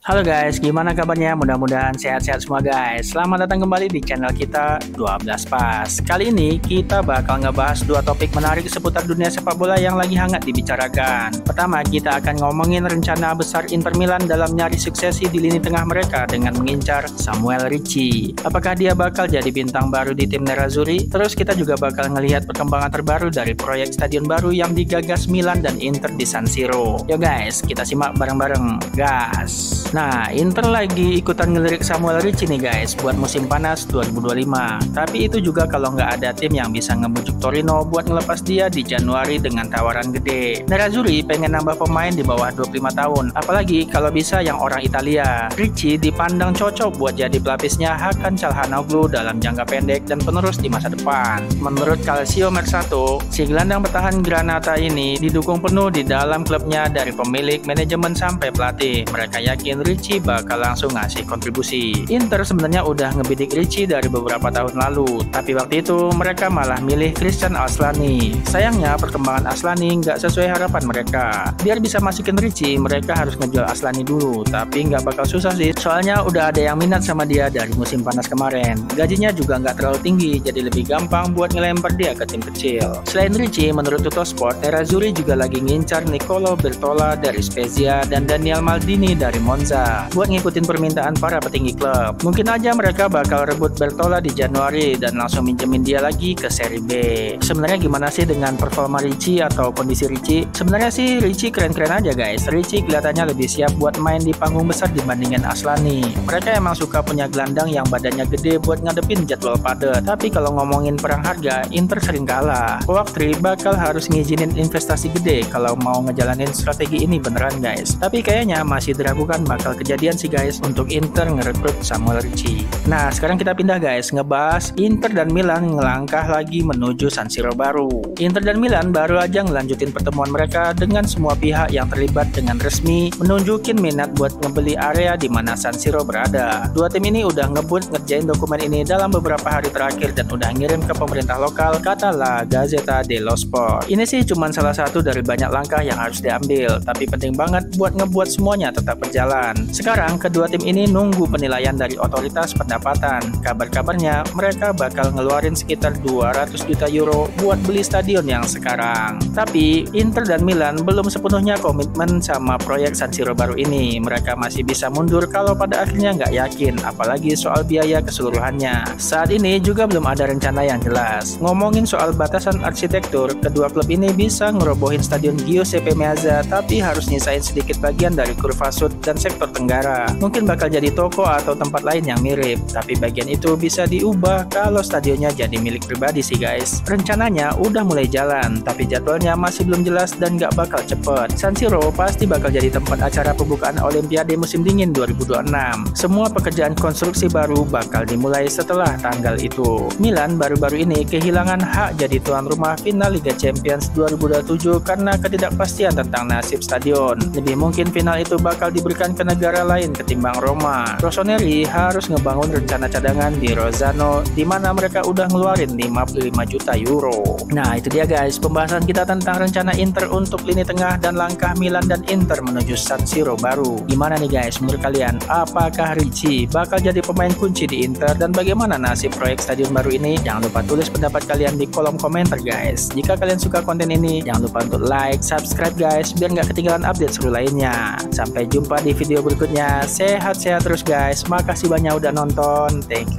Halo guys, gimana kabarnya? Mudah-mudahan sehat-sehat semua guys. Selamat datang kembali di channel kita 12 Pas. Kali ini kita bakal ngebahas dua topik menarik seputar dunia sepak bola yang lagi hangat dibicarakan. Pertama, kita akan ngomongin rencana besar Inter Milan dalam nyari suksesi di lini tengah mereka dengan mengincar Samuel Ricci. Apakah dia bakal jadi bintang baru di tim Nerazzurri? Terus kita juga bakal ngelihat perkembangan terbaru dari proyek stadion baru yang digagas Milan dan Inter di San Siro. Yo guys, kita simak bareng-bareng. Gas! Nah, Inter lagi ikutan ngelirik Samuel Ricci nih guys buat musim panas 2025. Tapi itu juga kalau nggak ada tim yang bisa ngebujuk Torino buat ngelepas dia di Januari dengan tawaran gede. Nerazzurri pengen nambah pemain di bawah 25 tahun, apalagi kalau bisa yang orang Italia. Ricci dipandang cocok buat jadi pelapisnya Hakan Çalhanoğlu dalam jangka pendek dan penerus di masa depan. Menurut Calcio Mercato, si gelandang bertahan Granata ini didukung penuh di dalam klubnya dari pemilik, manajemen sampai pelatih. Mereka yakin Ricci bakal langsung ngasih kontribusi. Inter sebenarnya udah ngebidik Ricci dari beberapa tahun lalu, tapi waktu itu mereka malah milih Christian Aslani. Sayangnya perkembangan Aslani nggak sesuai harapan mereka. Biar bisa masukin Ricci, mereka harus ngejual Aslani dulu, tapi nggak bakal susah sih, soalnya udah ada yang minat sama dia dari musim panas kemarin. Gajinya juga nggak terlalu tinggi, jadi lebih gampang buat ngelempar dia ke tim kecil. Selain Ricci, menurut Tuttosport, Nerazzurri juga lagi ngincar Niccolò Bertola dari Spezia dan Daniel Maldini dari Monza buat ngikutin permintaan para petinggi klub. Mungkin aja mereka bakal rebut Bertola di Januari dan langsung minjemin dia lagi ke Serie B. Sebenarnya gimana sih dengan performa Ricci atau kondisi Ricci? Sebenarnya sih Ricci keren-keren aja guys. Ricci kelihatannya lebih siap buat main di panggung besar dibandingin Aslani. Mereka emang suka punya gelandang yang badannya gede buat ngadepin jadwal padat. Tapi kalau ngomongin perang harga, Inter sering kalah. Kovac bakal harus ngizinin investasi gede kalau mau ngejalanin strategi ini beneran guys. Tapi kayaknya masih diragukan bakal kejadian sih guys untuk Inter ngerekrut Samuel Ricci. Nah, sekarang kita pindah guys, ngebahas Inter dan Milan ngelangkah lagi menuju San Siro baru. Inter dan Milan baru aja ngelanjutin pertemuan mereka dengan semua pihak yang terlibat dengan resmi menunjukin minat buat ngebeli area di mana San Siro berada. Dua tim ini udah ngebut ngerjain dokumen ini dalam beberapa hari terakhir dan udah ngirim ke pemerintah lokal, kata La Gazzetta dello Sport. Ini sih cuma salah satu dari banyak langkah yang harus diambil, tapi penting banget buat ngebuat semuanya tetap berjalan. Sekarang kedua tim ini nunggu penilaian dari otoritas pendapatan. Kabar-kabarnya mereka bakal ngeluarin sekitar 200 juta euro buat beli stadion yang sekarang. Tapi Inter dan Milan belum sepenuhnya komitmen sama proyek San Siro baru ini. Mereka masih bisa mundur kalau pada akhirnya nggak yakin, apalagi soal biaya keseluruhannya. Saat ini juga belum ada rencana yang jelas. Ngomongin soal batasan arsitektur, kedua klub ini bisa ngerobohin stadion Giuseppe Meazza, tapi harus nyisain sedikit bagian dari kurva sud dan sektor tenggara. Mungkin bakal jadi toko atau tempat lain yang mirip, tapi bagian itu bisa diubah kalau stadionnya jadi milik pribadi sih guys. Rencananya udah mulai jalan, tapi jadwalnya masih belum jelas dan gak bakal cepet. San Siro pasti bakal jadi tempat acara pembukaan Olimpiade musim dingin 2026. Semua pekerjaan konstruksi baru bakal dimulai setelah tanggal itu. Milan baru-baru ini kehilangan hak jadi tuan rumah final Liga Champions 2027 karena ketidakpastian tentang nasib stadion. Lebih mungkin final itu bakal diberikan ke negara lain ketimbang Roma. Rossoneri harus ngebangun rencana cadangan di Rozzano di mana mereka udah ngeluarin 55 juta euro. Nah, itu dia guys pembahasan kita tentang rencana Inter untuk lini tengah dan langkah Milan dan Inter menuju San Siro baru. Gimana nih guys menurut kalian? Apakah Ricci bakal jadi pemain kunci di Inter dan bagaimana nasib proyek stadion baru ini? Jangan lupa tulis pendapat kalian di kolom komentar guys. Jika kalian suka konten ini, jangan lupa untuk like, subscribe guys biar nggak ketinggalan update seru lainnya. Sampai jumpa di video berikutnya. Sehat-sehat terus guys. Makasih banyak udah nonton. Thank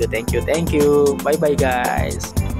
you. Bye bye guys.